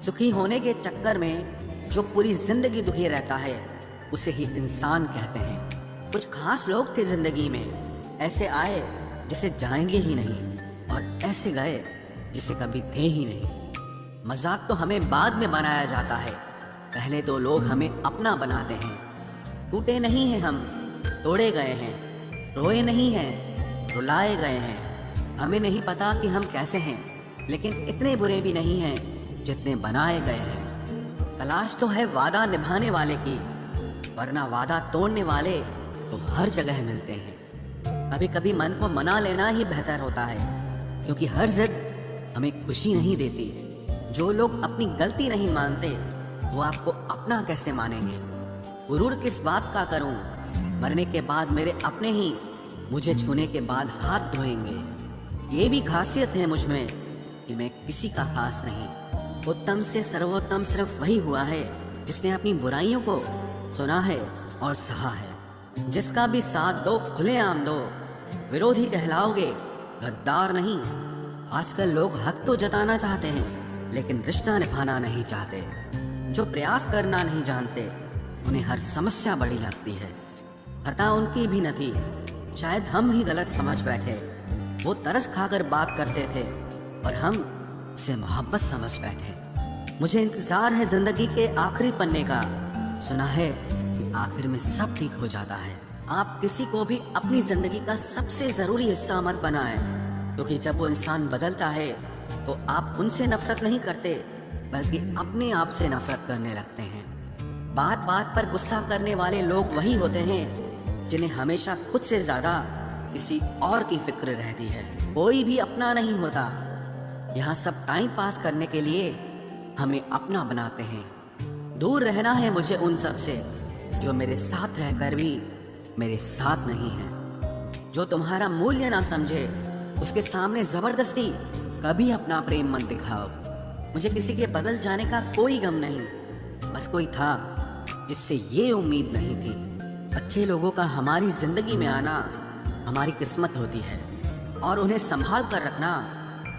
सुखी होने के चक्कर में जो पूरी जिंदगी दुखी रहता है उसे ही इंसान कहते हैं। कुछ खास लोग थे जिंदगी में, ऐसे आए जिसे जाएंगे ही नहीं और ऐसे गए जिसे कभी थे ही नहीं। मजाक तो हमें बाद में बनाया जाता है, पहले तो लोग हमें अपना बनाते हैं। टूटे नहीं हैं हम, तोड़े गए हैं, रोए नहीं हैं, रुलाए गए हैं। हमें नहीं पता कि हम कैसे हैं, लेकिन इतने बुरे भी नहीं हैं जितने बनाए गए हैं। तलाश तो है वादा निभाने वाले की, वरना वादा तोड़ने वाले तो हर जगह मिलते हैं। कभी कभी मन को मना लेना ही बेहतर होता है, क्योंकि हर जिद हमें खुशी नहीं देती। जो लोग अपनी गलती नहीं मानते वो आपको अपना कैसे मानेंगे। गुरूर किस बात का करूं, मरने के बाद मेरे अपने ही मुझे छूने के बाद हाथ धोएंगे। ये भी खासियत है मुझ में कि मैं किसी का खास नहीं। उत्तम से सर्वोत्तम सिर्फ वही हुआ है जिसने अपनी बुराइयों को सुना है और सहा है। जिसका भी साथ दो खुलेआम दो, विरोधी कहलाओगे, गद्दार नहीं। आजकल लोग हक तो जताना चाहते हैं लेकिन रिश्ता निभाना नहीं चाहते। जो प्रयास करना नहीं जानते उन्हें हर समस्या बड़ी लगती है। खता उनकी भी न थी, शायद हम ही गलत समझ बैठे। वो तरस खाकर बात करते थे और हम उसे मोहब्बत समझ बैठे। मुझे इंतजार है जिंदगी के आखिरी पन्ने का, सुना है कि आखिर में सब ठीक हो जाता है। आप किसी को भी अपनी जिंदगी का सबसे जरूरी हिस्सा मत बनाएं, क्योंकि जब वो इंसान बदलता है तो आप उनसे नफरत नहीं करते बल्कि अपने आप से नफरत करने लगते हैं। बात बात पर गुस्सा करने वाले लोग वही होते हैं जिन्हें हमेशा खुद से ज्यादा किसी और की फिक्र रहती है। कोई भी अपना नहीं होता, यहाँ सब टाइम पास करने के लिए हमें अपना बनाते हैं। दूर रहना है मुझे उन सब से जो मेरे साथ रहकर भी मेरे साथ नहीं है। जो तुम्हारा मूल्य ना समझे उसके सामने जबरदस्ती कभी अपना प्रेम मत दिखाओ। मुझे किसी के बदल जाने का कोई गम नहीं, बस कोई था जिससे ये उम्मीद नहीं थी। अच्छे लोगों का हमारी जिंदगी में आना हमारी किस्मत होती है और उन्हें संभाल कर रखना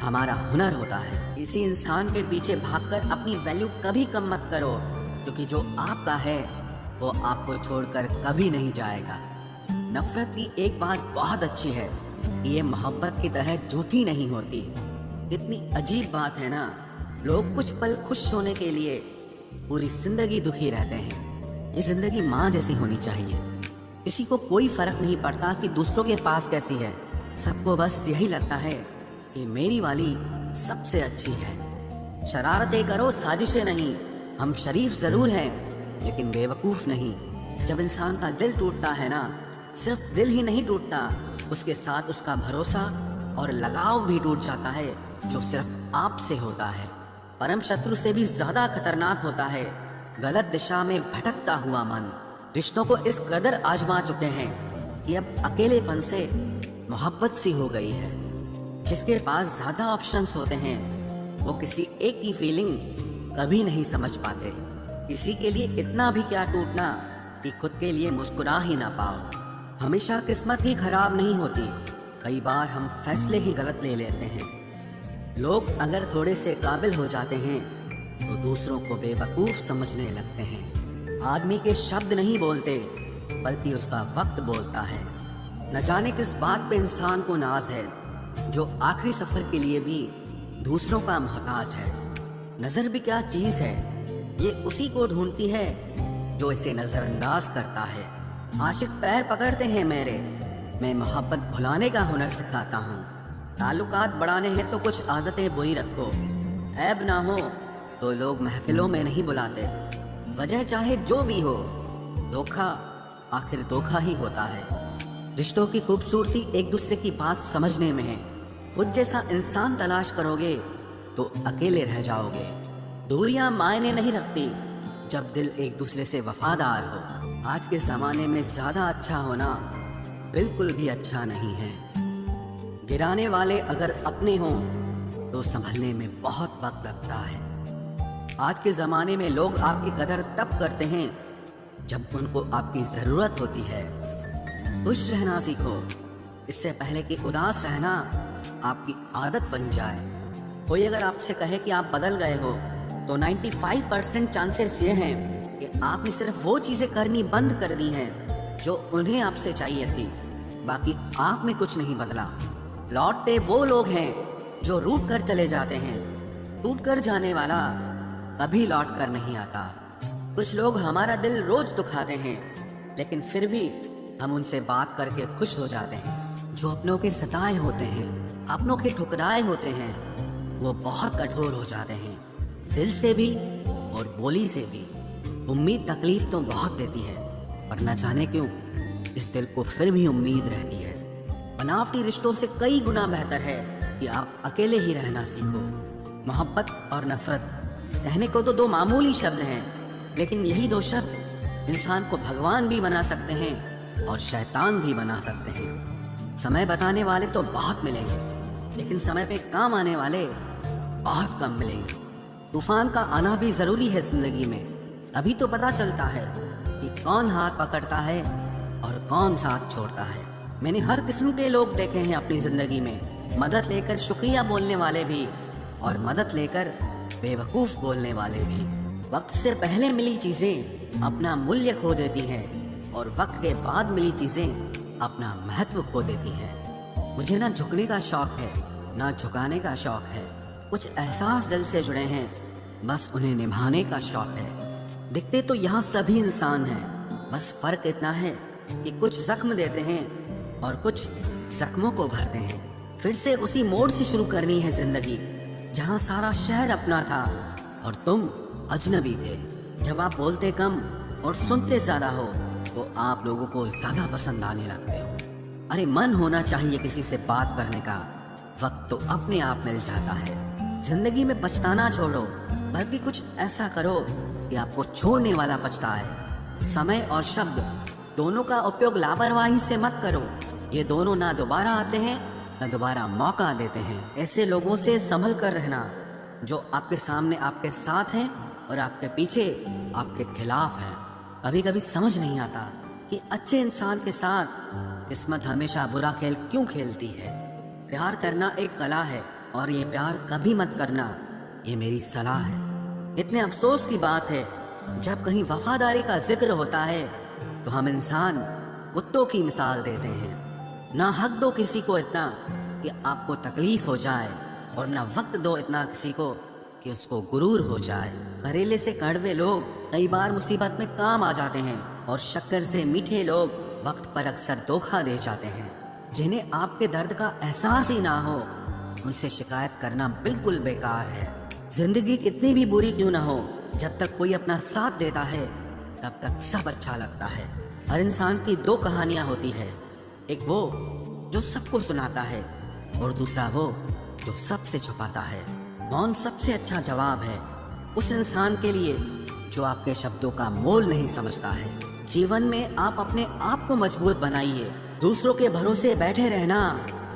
हमारा हुनर होता है। किसी इंसान के पीछे भागकर अपनी वैल्यू कभी कम मत करो, क्योंकि जो आपका है वो आपको छोड़कर कभी नहीं जाएगा। नफरत की एक बात बहुत अच्छी है, ये मोहब्बत की तरह झूठी नहीं होती। कितनी अजीब बात है ना, लोग कुछ पल खुश होने के लिए पूरी जिंदगी दुखी रहते हैं। ये जिंदगी माँ जैसी होनी चाहिए। किसी को कोई फर्क नहीं पड़ता कि दूसरों के पास कैसी है, सबको बस यही लगता है कि मेरी वाली सबसे अच्छी है। शरारतें करो, साजिशें नहीं। हम शरीफ जरूर हैं लेकिन बेवकूफ नहीं। जब इंसान का दिल टूटता है ना, सिर्फ दिल ही नहीं टूटता, उसके साथ उसका भरोसा और लगाव भी टूट जाता है, जो सिर्फ आपसे होता है। परम शत्रु से भी ज्यादा खतरनाक होता है गलत दिशा में भटकता हुआ मन। रिश्तों को इस कदर आजमा चुके हैं कि अब अकेलेपन से मोहब्बत सी हो गई है। जिसके पास ज्यादा ऑप्शंस होते हैं वो किसी एक की फीलिंग कभी नहीं समझ पाते। किसी के लिए इतना भी क्या टूटना कि खुद के लिए मुस्कुरा ही ना पाओ। हमेशा किस्मत ही खराब नहीं होती, कई बार हम फैसले ही गलत ले लेते हैं। लोग अगर थोड़े से काबिल हो जाते हैं तो दूसरों को बेवकूफ समझने लगते हैं। आदमी के शब्द नहीं बोलते बल्कि उसका वक्त बोलता है। न जाने किस बात पे इंसान को नाज है, जो आखिरी सफर के लिए भी दूसरों का मोहताज है। नजर भी क्या चीज है, ये उसी को ढूंढती है जो इसे नजरअंदाज करता है। आशिक पैर पकड़ते हैं मेरे, मैं मोहब्बत भुलाने का हुनर सिखाता हूँ। ताल्लुकात बढ़ाने हैं तो कुछ आदतें बुरी रखो, ऐब ना हो तो लोग महफिलों में नहीं बुलाते। वजह चाहे जो भी हो, धोखा आखिर धोखा ही होता है। रिश्तों की खूबसूरती एक दूसरे की बात समझने में है। खुद जैसा इंसान तलाश करोगे तो अकेले रह जाओगे। दूरियां मायने नहीं रखती जब दिल एक दूसरे से वफादार हो। आज के जमाने में ज्यादा अच्छा होना बिल्कुल भी अच्छा नहीं है। गिराने वाले अगर अपने हों तो संभलने में बहुत वक्त लगता है। आज के जमाने में लोग आपकी कदर तब करते हैं जब उनको आपकी जरूरत होती है। खुश रहना सीखो, इससे पहले कि उदास रहना आपकी आदत बन जाए। कोई अगर आपसे कहे कि आप बदल गए हो तो 95% चांसेस ये हैं कि आपने सिर्फ वो चीज़ें करनी बंद कर दी हैं जो उन्हें आपसे चाहिए थी। बाकी आप में कुछ नहीं बदला। लौटते वो लोग हैं जो रूठ कर चले जाते हैं। टूट कर जाने वाला कभी लौट कर नहीं आता। कुछ लोग हमारा दिल रोज दुखाते हैं, लेकिन फिर भी हम उनसे बात करके खुश हो जाते हैं। जो अपनों के सताए होते हैं, अपनों के ठुकराए होते हैं, वो बहुत कठोर हो जाते हैं, दिल से भी और बोली से भी। उम्मीद तकलीफ तो बहुत देती है, पर न जाने क्यों इस दिल को फिर भी उम्मीद रहती है। बनावटी रिश्तों से कई गुना बेहतर है कि आप अकेले ही रहना सीखो। मोहब्बत और नफरत कहने को तो दो मामूली शब्द हैं, लेकिन यही दो शब्द इंसान को भगवान भी बना सकते हैं और शैतान भी बना सकते हैं। समय बताने वाले तो बहुत मिलेंगे, लेकिन समय पे काम आने वाले बहुत कम मिलेंगे। तूफान का आना भी जरूरी है जिंदगी में, अभी तो पता चलता है कि कौन हाथ पकड़ता है और कौन साथ छोड़ता है। मैंने हर किस्म के लोग देखे हैं अपनी जिंदगी में, मदद लेकर शुक्रिया बोलने वाले भी और मदद लेकर बेवकूफ बोलने वाले भी। वक्त से पहले मिली चीजें अपना मूल्य खो देती हैं और वक्त के बाद मिली चीजें अपना महत्व खो देती हैं। मुझे ना झुकने का शौक है, ना झुकाने का शौक है। कुछ एहसास दिल से जुड़े हैं, बस उन्हें निभाने का शौक है। दिखते तो यहाँ सभी इंसान हैं, बस फर्क इतना है कि कुछ जख्म देते हैं और कुछ जख्मों को भरते हैं। फिर से उसी मोड़ से शुरू करनी है जिंदगी, जहाँ सारा शहर अपना था और तुम अजनबी थे। जब आप बोलते कम और सुनते ज्यादा हो तो आप लोगों को ज्यादा पसंद आने लगते हो। अरे मन होना चाहिए किसी से बात करने का, वक्त तो अपने आप मिल जाता है। जिंदगी में पछताना छोड़ो, बल्कि कुछ ऐसा करो कि आपको छोड़ने वाला पछताए। समय और शब्द दोनों का उपयोग लापरवाही से मत करो, ये दोनों ना दोबारा आते हैं ना दोबारा मौका देते हैं। ऐसे लोगों से संभल कर रहना जो आपके सामने आपके साथ हैं और आपके पीछे आपके खिलाफ हैं। कभी कभी समझ नहीं आता कि अच्छे इंसान के साथ किस्मत हमेशा बुरा खेल क्यों खेलती है। प्यार करना एक कला है और ये प्यार कभी मत करना, ये मेरी सलाह है। इतने अफसोस की बात है, जब कहीं वफादारी का जिक्र होता है तो हम इंसान कुत्तों की मिसाल देते हैं। ना हक दो किसी को इतना कि आपको तकलीफ हो जाए, और ना वक्त दो इतना किसी को कि उसको गुरूर हो जाए। करेले से कड़वे लोग कई बार मुसीबत में काम आ जाते हैं, और शक्कर से मीठे लोग वक्त पर अक्सर धोखा दे जाते हैं। जिन्हें आपके दर्द का एहसास ही ना हो, उनसे शिकायत करना बिल्कुल बेकार है। जिंदगी कितनी भी बुरी क्यों ना हो, जब तक कोई अपना साथ देता है तब तक सब अच्छा लगता है। हर इंसान की दो कहानियां होती है, एक वो जो सबको सुनाता है और दूसरा वो जो सबसे छुपाता है। मौन सबसे अच्छा जवाब है उस इंसान के लिए जो आपके शब्दों का मोल नहीं समझता है। जीवन में आप अपने आप को मजबूत बनाइए, दूसरों के भरोसे बैठे रहना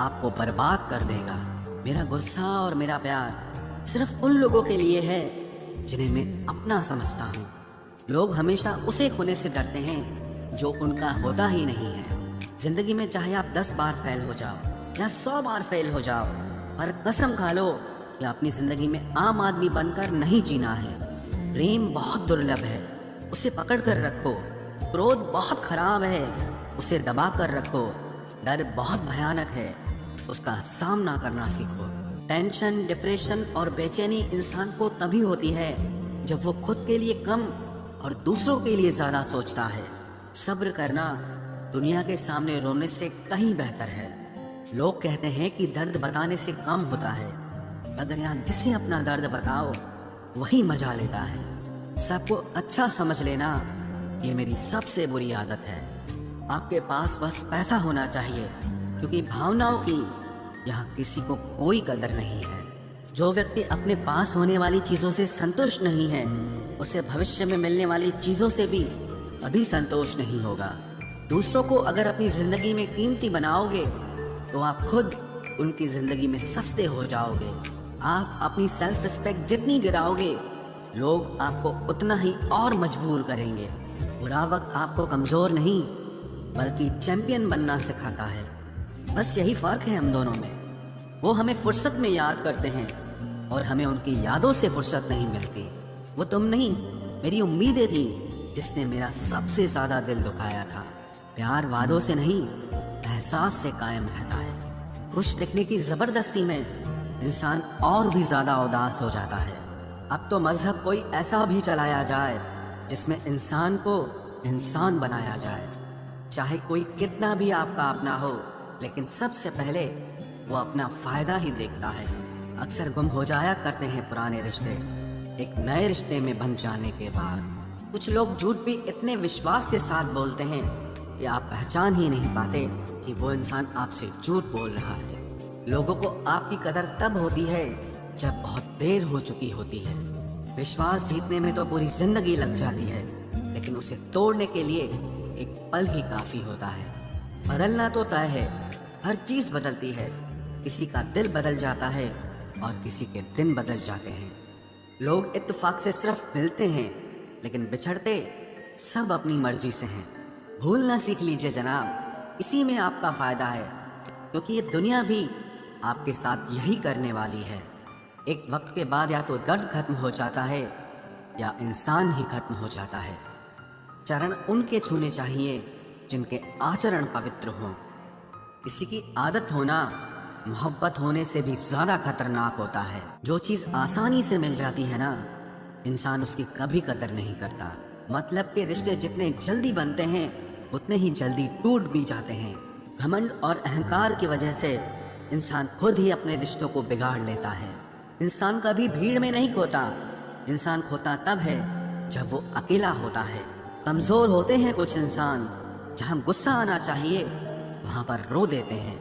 आपको बर्बाद कर देगा। मेरा गुस्सा और मेरा प्यार सिर्फ उन लोगों के लिए है जिन्हें मैं अपना समझता हूँ। लोग हमेशा उसे खोने से डरते हैं जो उनका होता ही नहीं है। जिंदगी में चाहे आप 10 बार फेल हो जाओ या 100 बार फेल हो जाओ, पर कसम खा लो कि अपनी जिंदगी में आम आदमी बनकर नहीं जीना है। प्रेम बहुत दुर्लभ है, उसे पकड़ कर रखो। क्रोध बहुत खराब है, उसे दबा कर रखो। डर बहुत भयानक है, उसका सामना करना सीखो। टेंशन, डिप्रेशन और बेचैनी इंसान को तभी होती है जब वो खुद के लिए कम और दूसरों के लिए ज्यादा सोचता है। सब्र करना दुनिया के सामने रोने से कहीं बेहतर है। लोग कहते हैं कि दर्द बताने से कम होता है, मगर यहाँ जिसे अपना दर्द बताओ वही मजा लेता है। सबको अच्छा समझ लेना ये मेरी सबसे बुरी आदत है। आपके पास बस पैसा होना चाहिए, क्योंकि भावनाओं की यहाँ किसी को कोई कदर नहीं है। जो व्यक्ति अपने पास होने वाली चीज़ों से संतुष्ट नहीं है, उसे भविष्य में मिलने वाली चीज़ों से भी कभी संतोष नहीं होगा। दूसरों को अगर अपनी ज़िंदगी में कीमती बनाओगे तो आप खुद उनकी ज़िंदगी में सस्ते हो जाओगे। आप अपनी सेल्फ रिस्पेक्ट जितनी गिराओगे, लोग आपको उतना ही और मजबूर करेंगे। बुरा वक्त आपको कमज़ोर नहीं बल्कि चैंपियन बनना सिखाता है। बस यही फ़र्क है हम दोनों में। वो हमें फुर्सत में याद करते हैं और हमें उनकी यादों से फुर्सत नहीं मिलती। वो तुम नहीं, मेरी उम्मीदें थी जिसने मेरा सबसे ज़्यादा दिल दुखाया था। प्यार वादों से नहीं, एहसास से कायम रहता है। खुश दिखने की ज़बरदस्ती में इंसान और भी ज़्यादा उदास हो जाता है। अब तो मजहब कोई ऐसा भी चलाया जाए जिसमें इंसान को इंसान बनाया जाए। चाहे कोई कितना भी आपका अपना हो, लेकिन सबसे पहले वो अपना फ़ायदा ही देखता है। अक्सर गुम हो जाया करते हैं पुराने रिश्ते एक नए रिश्ते में बन जाने के बाद। कुछ लोग झूठ भी इतने विश्वास के साथ बोलते हैं कि आप पहचान ही नहीं पाते कि वो इंसान आपसे झूठ बोल रहा है। लोगों को आपकी कदर तब होती है जब बहुत देर हो चुकी होती है। विश्वास जीतने में तो पूरी जिंदगी लग जाती है, लेकिन उसे तोड़ने के लिए एक पल ही काफी होता है। बदलना तो तय है, हर चीज बदलती है। किसी का दिल बदल जाता है और किसी के दिन बदल जाते हैं। लोग इत्तेफाक से सिर्फ मिलते हैं, लेकिन बिछड़ते सब अपनी मर्जी से हैं। भूलना सीख लीजिए जनाब, इसी में आपका फायदा है, क्योंकि ये दुनिया भी आपके साथ यही करने वाली है। एक वक्त के बाद या तो दर्द खत्म हो जाता है या इंसान ही खत्म हो जाता है। चरण उनके छूने चाहिए जिनके आचरण पवित्र हों। किसी की आदत होना मोहब्बत होने से भी ज्यादा खतरनाक होता है। जो चीज आसानी से मिल जाती है ना, इंसान उसकी कभी कदर नहीं करता। मतलब के रिश्ते जितने जल्दी बनते हैं उतने ही जल्दी टूट भी जाते हैं। घमंड और अहंकार की वजह से इंसान खुद ही अपने रिश्तों को बिगाड़ लेता है। इंसान कभी भीड़ में नहीं खोता, इंसान खोता तब है जब वो अकेला होता है। कमजोर होते हैं कुछ इंसान, जहाँ गुस्सा आना चाहिए वहाँ पर रो देते हैं।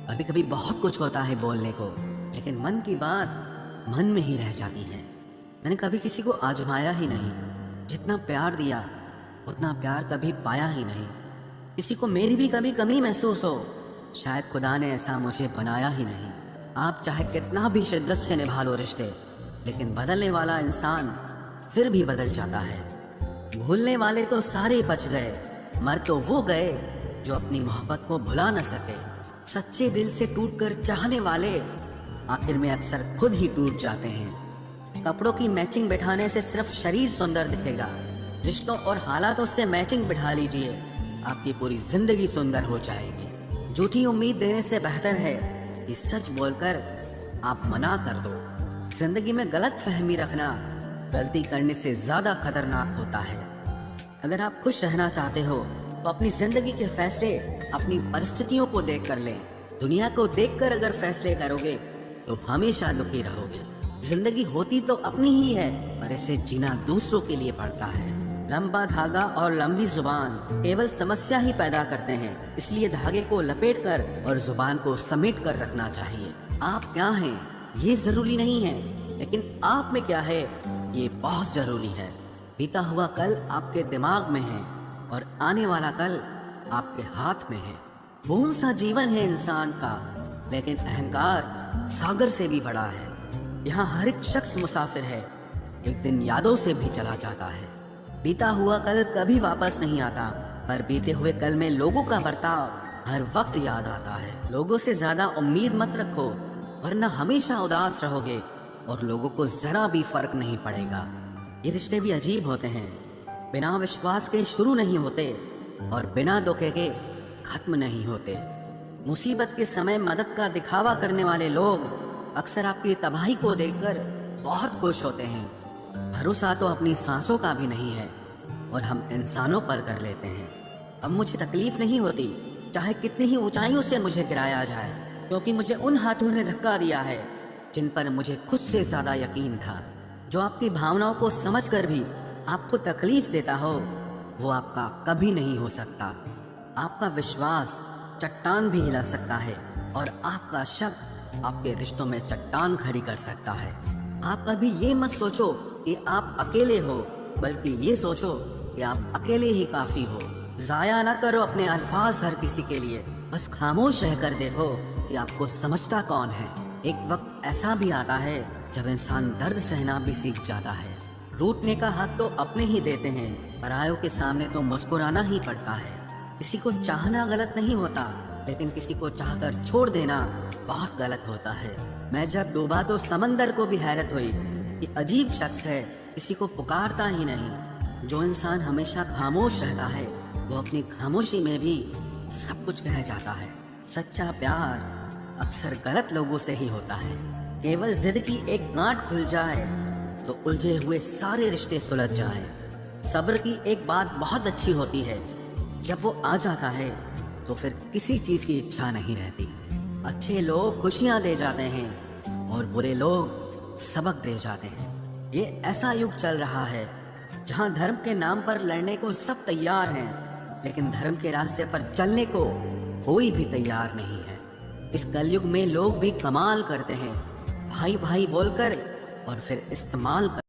कभी कभी बहुत कुछ होता है बोलने को, लेकिन मन की बात मन में ही रह जाती है। मैंने कभी किसी को आजमाया ही नहीं, जितना प्यार दिया उतना प्यार कभी पाया ही नहीं। किसी को मेरी भी कभी कमी महसूस हो, शायद खुदा ने ऐसा मुझे बनाया ही नहीं। आप चाहे कितना भी शिद्दत से निभा लो रिश्ते, लेकिन बदलने वाला इंसान फिर भी बदल जाता है। भूलने वाले तो सारे बच गए, मर तो वो गए जो अपनी मोहब्बत को भुला न सके। सच्चे दिल से टूटकर चाहने वाले आखिर में अक्सर खुद ही टूट जाते हैं। कपड़ों की मैचिंग बिठाने से सिर्फ शरीर सुंदर दिखेगा, रिश्तों और हालातों से मैचिंग बिठा लीजिए, आपकी पूरी जिंदगी सुंदर हो जाएगी। झूठी उम्मीद देने से बेहतर है कि सच बोलकर आप मना कर दो। जिंदगी में गलत फहमी रखना गलती करने से ज्यादा खतरनाक होता है। अगर आप खुश रहना चाहते हो तो अपनी जिंदगी के फैसले अपनी परिस्थितियों को देख कर लें। दुनिया को देखकर अगर फैसले करोगे तो हमेशा दुखी रहोगे। जिंदगी होती तो अपनी ही है, पर इसे जीना दूसरों के लिए पड़ता है। लंबा धागा और लंबी जुबान केवल समस्या ही पैदा करते हैं, इसलिए धागे को लपेट कर और जुबान को समेट कर रखना चाहिए। आप क्या हैं ये जरूरी नहीं है, लेकिन आप में क्या है ये बहुत जरूरी है। बीता हुआ कल आपके दिमाग में है और आने वाला कल आपके हाथ में है। भूल सा जीवन है इंसान का, लेकिन अहंकार सागर से भी बड़ा है। यहाँ हर एक शख्स मुसाफिर है, एक दिन यादों से भी चला जाता है। बीता हुआ कल कभी वापस नहीं आता, पर बीते हुए कल में लोगों का बर्ताव हर वक्त याद आता है। लोगों से ज्यादा उम्मीद मत रखो, वरना हमेशा उदास रहोगे और लोगों को जरा भी फर्क नहीं पड़ेगा। ये रिश्ते भी अजीब होते हैं, बिना विश्वास के शुरू नहीं होते और बिना धोखे के खत्म नहीं होते। मुसीबत के समय मदद का दिखावा करने वाले लोग अक्सर आपकी तबाही को देखकर बहुत खुश होते हैं। भरोसा तो अपनी सांसों का भी नहीं है और हम इंसानों पर कर लेते हैं। अब मुझे तकलीफ नहीं होती चाहे कितनी ही ऊंचाइयों से मुझे गिराया जाए, क्योंकि मुझे उन हाथों ने धक्का दिया है जिन पर मुझे खुद से ज्यादा यकीन था। जो आपकी भावनाओं को समझकर भी आपको तकलीफ देता हो, वो आपका कभी नहीं हो सकता। आपका विश्वास चट्टान भी हिला सकता है और आपका शक आपके रिश्तों में चट्टान खड़ी कर सकता है। आप कभी ये मत सोचो कि आप अकेले हो, बल्कि ये सोचो कि आप अकेले ही काफी हो। जाया ना करो अपने अल्फाज हर किसी के लिए, बस खामोश रहकर देखो कि आपको समझता कौन है। एक वक्त ऐसा भी आता है जब इंसान दर्द सहना भी सीख जाता है। रूठने का हक तो अपने ही देते हैं, परायों के सामने तो मुस्कुराना ही पड़ता है। किसी को चाहना गलत नहीं होता, लेकिन किसी को चाहकर छोड़ देना बहुत गलत होता है। मैं जब डूबा तो समंदर को भी हैरत हुई कि अजीब शख्स है, किसी को पुकारता ही नहीं। जो इंसान हमेशा खामोश रहता है वो अपनी खामोशी में भी सब कुछ कह जाता है। सच्चा प्यार अक्सर गलत लोगों से ही होता है। केवल जिद की एक गांठ खुल जाए तो उलझे हुए सारे रिश्ते सुलझ जाए। सब्र की एक बात बहुत अच्छी होती है, जब वो आ जाता है तो फिर किसी चीज़ की इच्छा नहीं रहती। अच्छे लोग खुशियाँ दे जाते हैं और बुरे लोग सबक दे जाते हैं। ये ऐसा युग चल रहा है जहाँ धर्म के नाम पर लड़ने को सब तैयार हैं, लेकिन धर्म के रास्ते पर चलने को कोई भी तैयार नहीं है। इस कलयुग में लोग भी कमाल करते हैं, भाई भाई बोलकर और फिर इस्तेमाल कर